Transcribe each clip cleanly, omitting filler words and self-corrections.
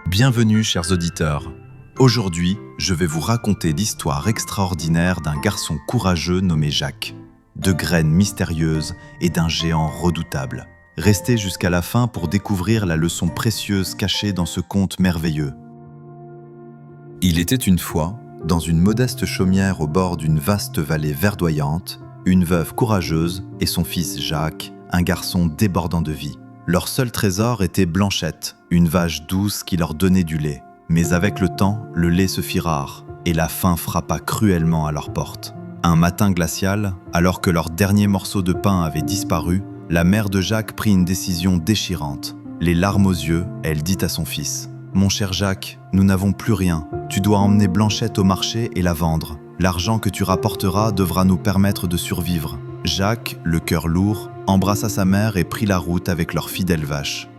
Bienvenue, chers auditeurs. Aujourd'hui, je vais vous raconter l'histoire extraordinaire d'un garçon courageux nommé Jacques, de graines mystérieuses et d'un géant redoutable. Restez jusqu'à la fin pour découvrir la leçon précieuse cachée dans ce conte merveilleux. Il était une fois, dans une modeste chaumière au bord d'une vaste vallée verdoyante, une veuve courageuse et son fils Jacques, un garçon débordant de vie. Leur seul trésor était Blanchette, une vache douce qui leur donnait du lait. Mais avec le temps, le lait se fit rare et la faim frappa cruellement à leur porte. Un matin glacial, alors que leur dernier morceau de pain avait disparu, la mère de Jacques prit une décision déchirante. Les larmes aux yeux, elle dit à son fils « Mon cher Jacques, nous n'avons plus rien. Tu dois emmener Blanchette au marché et la vendre. L'argent que tu rapporteras devra nous permettre de survivre. » Jacques, le cœur lourd, embrassa sa mère et prit la route avec leur fidèle vache.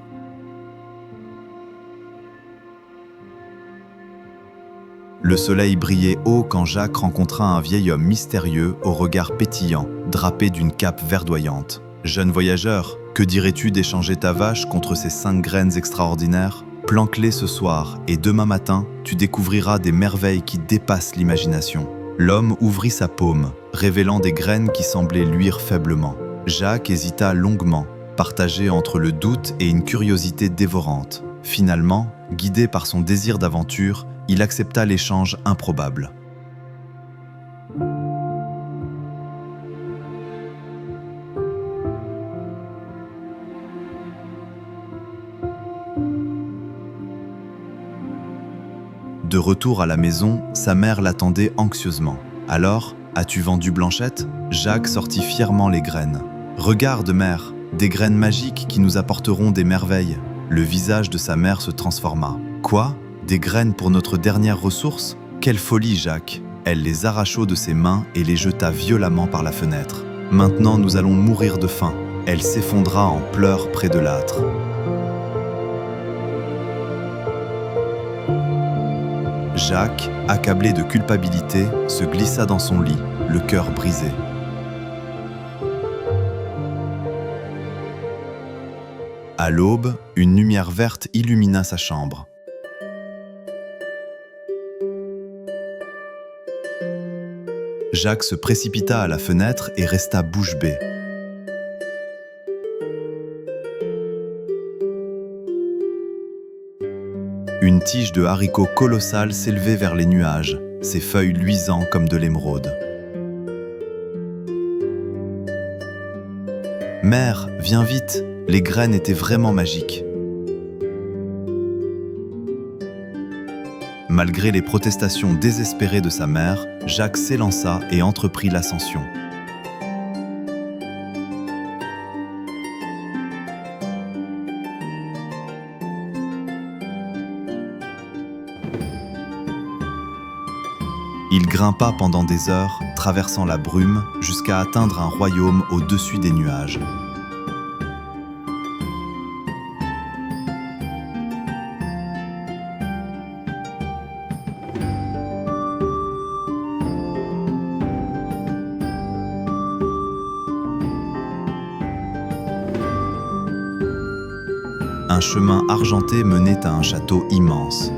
Le soleil brillait haut quand Jacques rencontra un vieil homme mystérieux au regard pétillant, drapé d'une cape verdoyante. « Jeune voyageur, que dirais-tu d'échanger ta vache contre ces 5 graines extraordinaires ? Planque-les ce soir et demain matin, tu découvriras des merveilles qui dépassent l'imagination. » L'homme ouvrit sa paume, révélant des graines qui semblaient luire faiblement. Jacques hésita longuement, partagé entre le doute et une curiosité dévorante. Finalement, guidé par son désir d'aventure, il accepta l'échange improbable. De retour à la maison, sa mère l'attendait anxieusement. « Alors, as-tu vendu Blanchette ?» Jacques sortit fièrement les graines. « Regarde, mère, des graines magiques qui nous apporteront des merveilles. » Le visage de sa mère se transforma. « Quoi ? Des graines pour notre dernière ressource ? Quelle folie, Jacques !» Elle les arracha de ses mains et les jeta violemment par la fenêtre. « Maintenant, nous allons mourir de faim. » Elle s'effondra en pleurs près de l'âtre. Jacques, accablé de culpabilité, se glissa dans son lit, le cœur brisé. À l'aube, une lumière verte illumina sa chambre. Jacques se précipita à la fenêtre et resta bouche bée. Une tige de haricots colossale s'élevait vers les nuages, ses feuilles luisant comme de l'émeraude. « Mère, viens vite, les graines étaient vraiment magiques. » Malgré les protestations désespérées de sa mère, Jacques s'élança et entreprit l'ascension. Il grimpa pendant des heures, traversant la brume, jusqu'à atteindre un royaume au-dessus des nuages. Un chemin argenté menait à un château immense.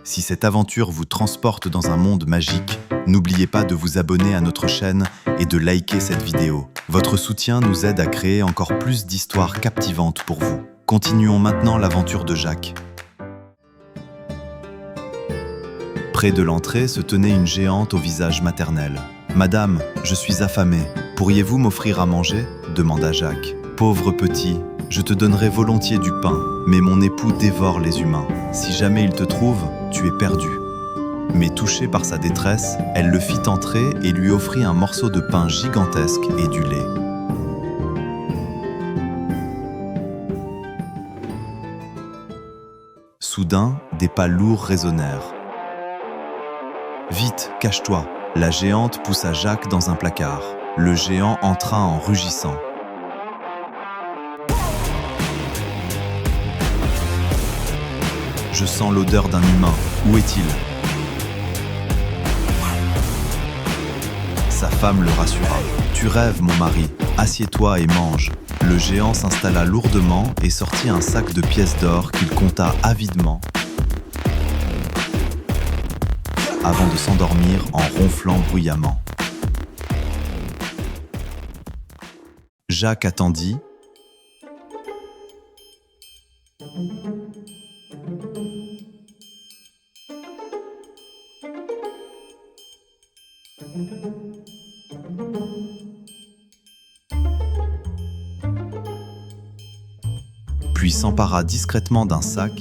Si cette aventure vous transporte dans un monde magique, n'oubliez pas de vous abonner à notre chaîne et de liker cette vidéo. Votre soutien nous aide à créer encore plus d'histoires captivantes pour vous. Continuons maintenant l'aventure de Jacques. Près de l'entrée se tenait une géante au visage maternel. « Madame, je suis affamé. Pourriez-vous m'offrir à manger ?» demanda Jacques. « Pauvre petit, je te donnerai volontiers du pain, mais mon époux dévore les humains. Si jamais il te trouve, tu es perdu. » Mais touchée par sa détresse, elle le fit entrer et lui offrit un morceau de pain gigantesque et du lait. Soudain, des pas lourds résonnèrent. « Vite, cache-toi !» La géante poussa Jacques dans un placard. Le géant entra en rugissant. « Je sens l'odeur d'un humain. Où est-il » Sa femme le rassura. « Tu rêves, mon mari, assieds-toi et mange. » Le géant s'installa lourdement et sortit un sac de pièces d'or qu'il compta avidement avant de s'endormir en ronflant bruyamment. Jacques attendit. Puis s'empara discrètement d'un sac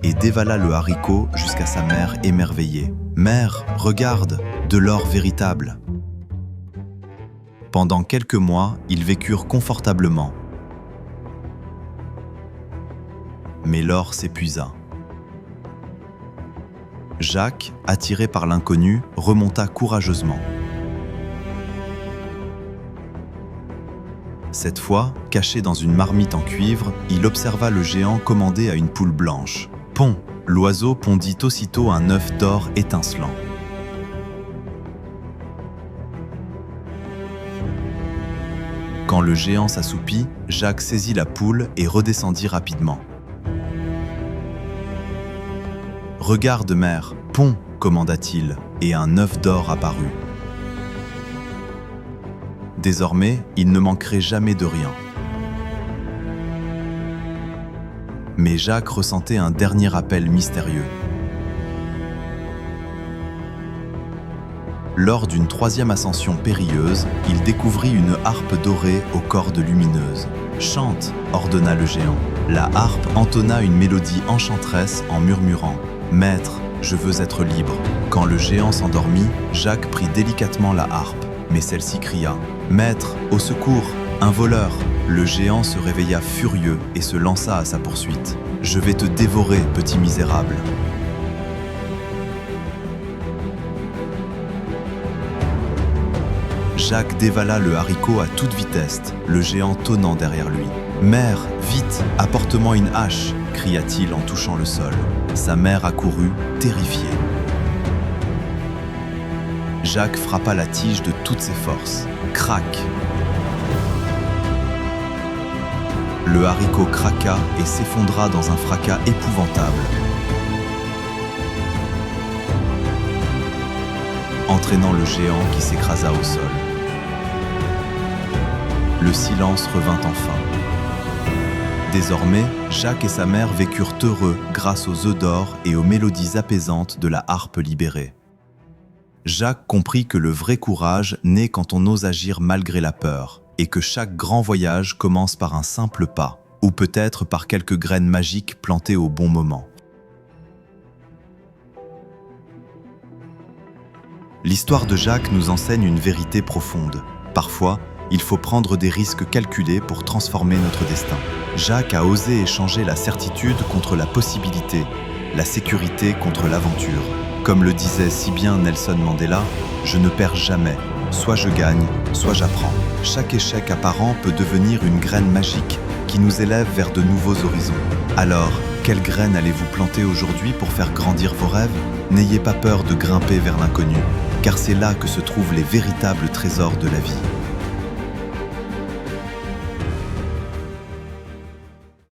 et dévala le haricot jusqu'à sa mère émerveillée. « Mère, regarde, de l'or véritable !» Pendant quelques mois, ils vécurent confortablement. Mais l'or s'épuisa. Jacques, attiré par l'inconnu, remonta courageusement. Cette fois, caché dans une marmite en cuivre, il observa le géant commander à une poule blanche. « Pond !» L'oiseau pondit aussitôt un œuf d'or étincelant. Quand le géant s'assoupit, Jacques saisit la poule et redescendit rapidement. « Regarde, mère, pond !» commanda-t-il, et un œuf d'or apparut. Désormais, il ne manquerait jamais de rien. Mais Jacques ressentait un dernier appel mystérieux. Lors d'une troisième ascension périlleuse, il découvrit une harpe dorée aux cordes lumineuses. « Chante !» ordonna le géant. La harpe entonna une mélodie enchanteresse en murmurant « Maître, je veux être libre !» Quand le géant s'endormit, Jacques prit délicatement la harpe, mais celle-ci cria « Maître, au secours, un voleur !» Le géant se réveilla furieux et se lança à sa poursuite. « Je vais te dévorer, petit misérable !» Jacques dévala le haricot à toute vitesse, le géant tonnant derrière lui. « Mère, vite, apporte-moi une hache !» cria-t-il en touchant le sol. Sa mère accourut, terrifiée. Jacques frappa la tige de toutes ses forces. Crac! Le haricot craqua et s'effondra dans un fracas épouvantable, entraînant le géant qui s'écrasa au sol. Le silence revint enfin. Désormais, Jacques et sa mère vécurent heureux grâce aux œufs d'or et aux mélodies apaisantes de la harpe libérée. Jacques comprit que le vrai courage naît quand on ose agir malgré la peur, et que chaque grand voyage commence par un simple pas, ou peut-être par quelques graines magiques plantées au bon moment. L'histoire de Jacques nous enseigne une vérité profonde. Parfois, il faut prendre des risques calculés pour transformer notre destin. Jacques a osé échanger la certitude contre la possibilité, la sécurité contre l'aventure. Comme le disait si bien Nelson Mandela, « Je ne perds jamais, soit je gagne, soit j'apprends ». Chaque échec apparent peut devenir une graine magique qui nous élève vers de nouveaux horizons. Alors, quelle graine allez-vous planter aujourd'hui pour faire grandir vos rêves ? N'ayez pas peur de grimper vers l'inconnu, car c'est là que se trouvent les véritables trésors de la vie.